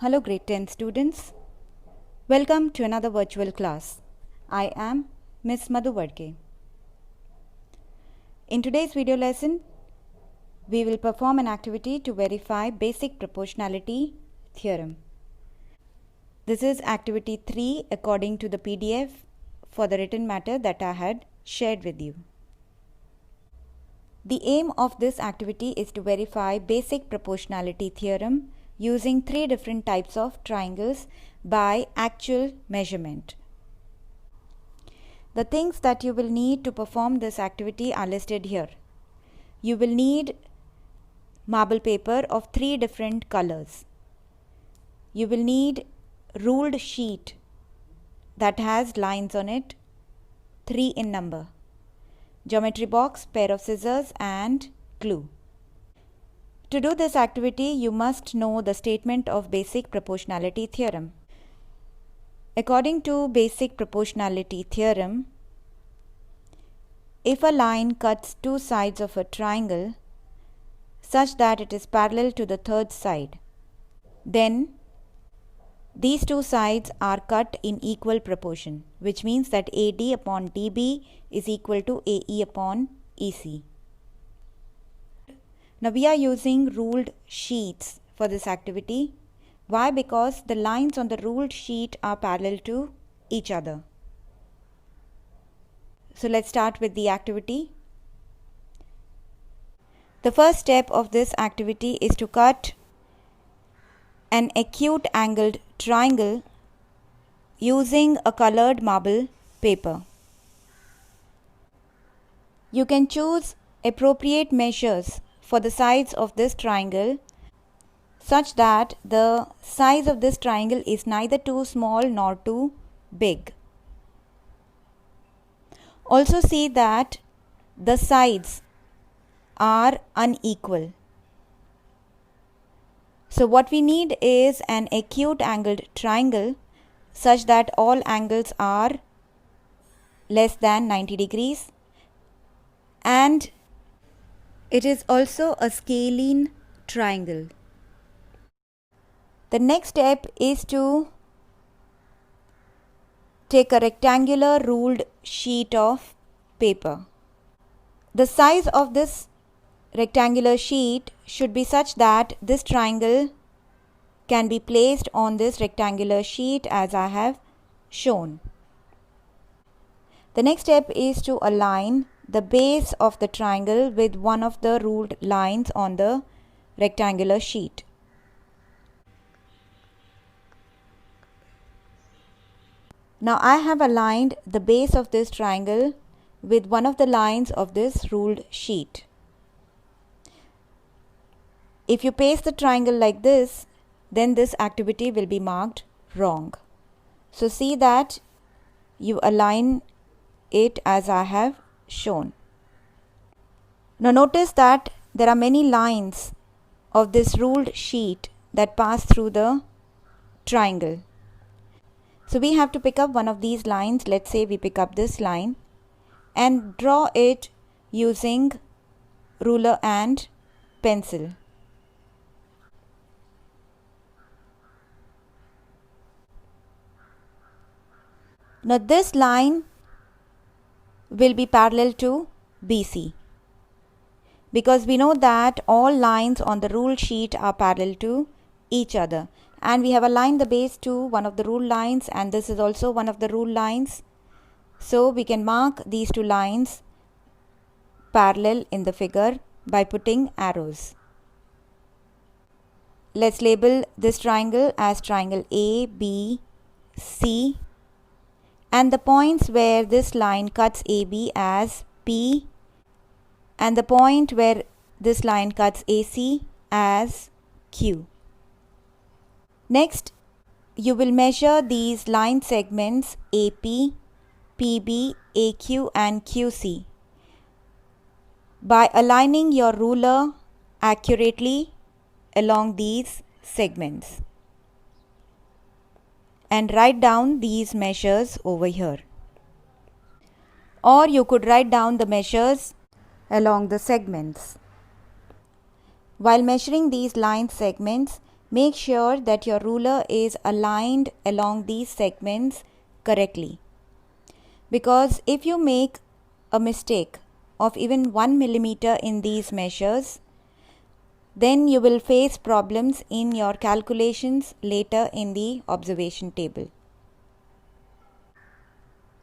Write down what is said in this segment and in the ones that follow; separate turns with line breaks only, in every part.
Hello grade 10 students. Welcome to another virtual class. I am Miss Madhu Vadke. In today's video lesson, we will perform an activity to verify basic proportionality theorem. This is activity 3 according to the PDF for the written matter that I had shared with you. The aim of this activity is to verify basic proportionality theorem using 3 different types of triangles by actual measurement. The things that you will need to perform this activity are listed here. You will need marble paper of 3 different colors. You will need ruled sheet that has lines on it, 3 in number, geometry box, pair of scissors and glue. To do this activity, you must know the statement of basic proportionality theorem. According to basic proportionality theorem, if a line cuts 2 sides of a triangle such that it is parallel to the third side, then these 2 sides are cut in equal proportion, which means that AD upon DB is equal to AE upon EC. Now we are using ruled sheets for this activity. Why? Because the lines on the ruled sheet are parallel to each other. So let's start with the activity. The first step of this activity is to cut an acute angled triangle using a colored marble paper. You can choose appropriate measures for the sides of this triangle such that the size of this triangle is neither too small nor too big. Also see that the sides are unequal. So what we need is an acute angled triangle such that all angles are less than 90 degrees and it is also a scalene triangle. The next step is to take a rectangular ruled sheet of paper. The size of this rectangular sheet should be such that this triangle can be placed on this rectangular sheet as I have shown. The next step is to align the base of the triangle with one of the ruled lines on the rectangular sheet. Now I have aligned the base of this triangle with one of the lines of this ruled sheet. If you paste the triangle like this, then this activity will be marked wrong. So see that you align it as I have shown. Now notice that there are many lines of this ruled sheet that pass through the triangle. So we have to pick up one of these lines. Let's say we pick up this line and draw it using ruler and pencil. Now this line will be parallel to BC because we know that all lines on the ruled sheet are parallel to each other, and we have aligned the base to one of the ruled lines and this is also one of the ruled lines. So we can mark these 2 lines parallel in the figure by putting arrows. Let's label this triangle as triangle ABC and the points where this line cuts AB as P and the point where this line cuts AC as Q. Next, you will measure these line segments AP, PB, AQ and QC by aligning your ruler accurately along these segments. And write down these measures over here. Or you could write down the measures along the segments. While measuring these line segments, make sure that your ruler is aligned along these segments correctly. Because if you make a mistake of even 1 millimeter in these measures, then you will face problems in your calculations later in the observation table.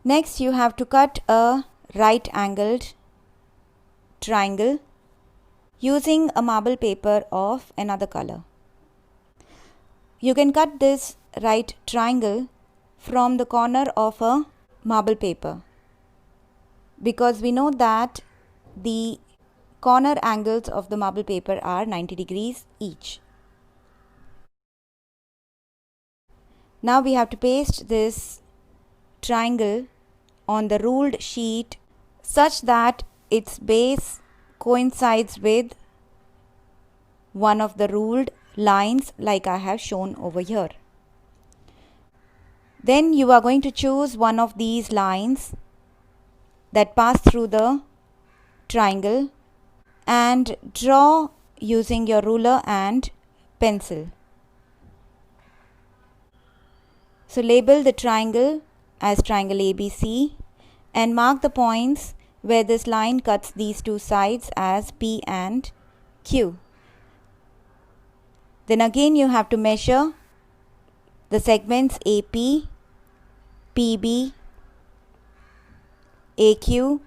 Next, you have to cut a right angled triangle using a marble paper of another color. You can cut this right triangle from the corner of a marble paper, because we know that the corner angles of the marble paper are 90 degrees each. Now we have to paste this triangle on the ruled sheet such that its base coincides with one of the ruled lines like I have shown over here. Then you are going to choose one of these lines that pass through the triangle and draw using your ruler and pencil. So label the triangle as triangle ABC and mark the points where this line cuts these two sides as P and Q. Then again you have to measure the segments AP, PB, AQ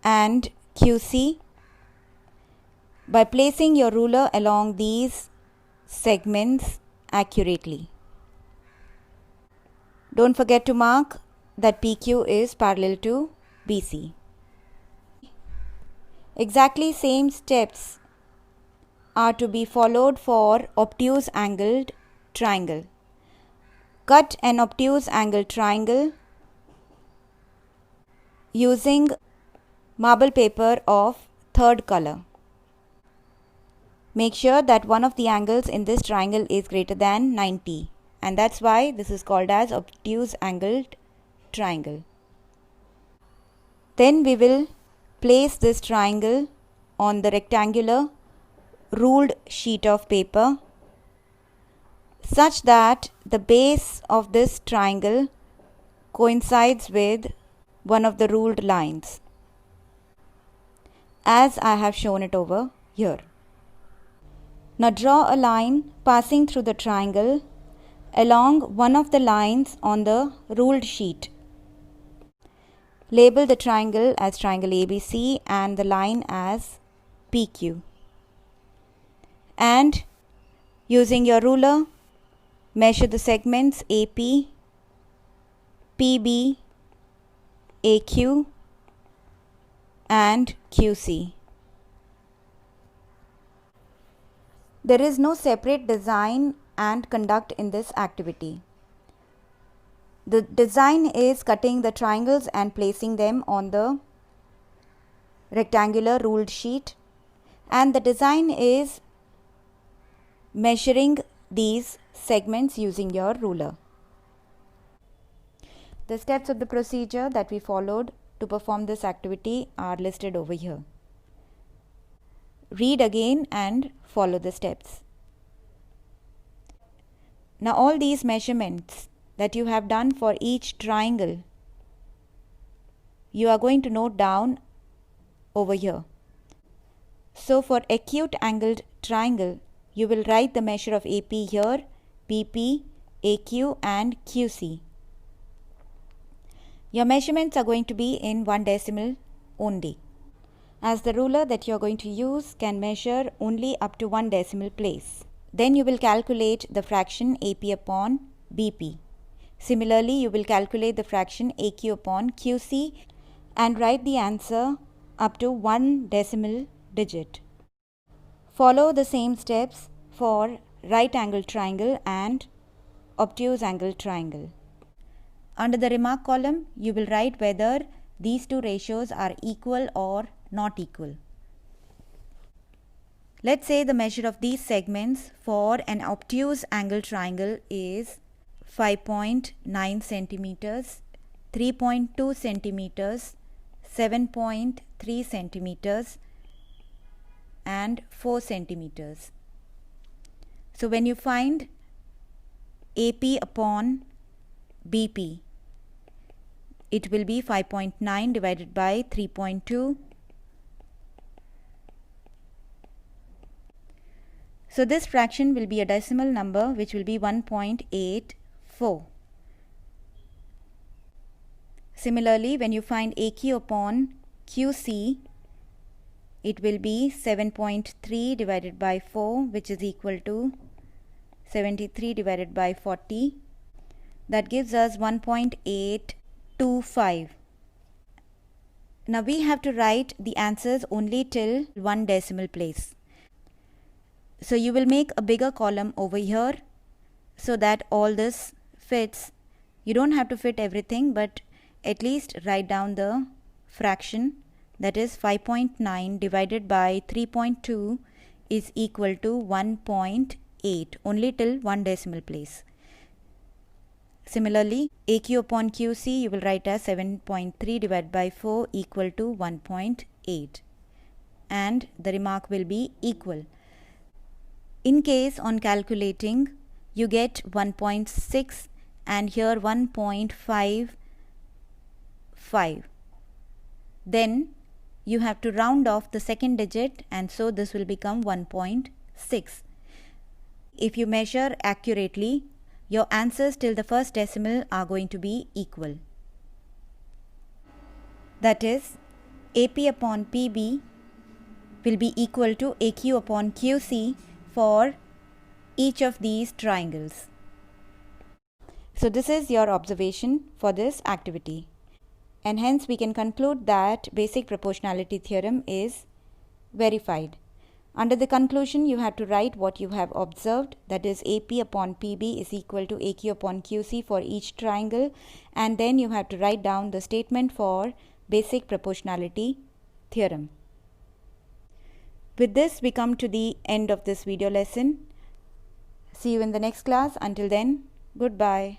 and QC by placing your ruler along these segments accurately. Don't forget to mark that PQ is parallel to BC. Exactly same steps are to be followed for obtuse angled triangle. Cut an obtuse angled triangle using marble paper of third color. Make sure that one of the angles in this triangle is greater than 90, and that's why this is called as obtuse angled triangle. Then we will place this triangle on the rectangular ruled sheet of paper such that the base of this triangle coincides with one of the ruled lines, as I have shown it over here. Now draw a line passing through the triangle along one of the lines on the ruled sheet. Label the triangle as triangle ABC and the line as PQ. And using your ruler, measure the segments AP, PB, AQ and QC. There is no separate design and conduct in this activity. The design is cutting the triangles and placing them on the rectangular ruled sheet, and the design is measuring these segments using your ruler. The steps of the procedure that we followed to perform this activity are listed over here. Read again and follow the steps. Now all these measurements that you have done for each triangle, you are going to note down over here. So for acute angled triangle, you will write the measure of AP here, PP, AQ and QC. Your measurements are going to be in 1 decimal only, as the ruler that you are going to use can measure only up to 1 decimal place. Then you will calculate the fraction AP upon BP. Similarly, you will calculate the fraction AQ upon QC and write the answer up to 1 decimal digit. Follow the same steps for right angled triangle and obtuse angled triangle. Under the remark column, you will write whether these two ratios are equal or not equal. Let's say the measure of these segments for an obtuse angle triangle is 5.9 centimeters, 3.2 centimeters, 7.3 centimeters and 4 centimeters. So when you find AP upon BP, it will be 5.9 divided by 3.2. So this fraction will be a decimal number, which will be 1.84. Similarly, when you find AQ upon QC, it will be 7.3 divided by 4, which is equal to 73 divided by 40. That gives us 1.825. Now we have to write the answers only till one decimal place. So you will make a bigger column over here so that all this fits. You don't have to fit everything, but at least write down the fraction, that is 5.9 divided by 3.2 is equal to 1.8, only till one decimal place. Similarly, AQ upon QC you will write as 7.3 divided by 4 equal to 1.8, and the remark will be equal. In case on calculating you get 1.6 and here 1.55, then you have to round off the second digit, and so this will become 1.6. If you measure accurately, your answers till the first decimal are going to be equal. That is, AP upon PB will be equal to AQ upon QC for each of these triangles. So this is your observation for this activity, and hence we can conclude that basic proportionality theorem is verified. Under the conclusion, you have to write what you have observed, that is AP upon PB is equal to AQ upon QC for each triangle, and then you have to write down the statement for basic proportionality theorem. With this, we come to the end of this video lesson. See you in the next class. Until then, goodbye.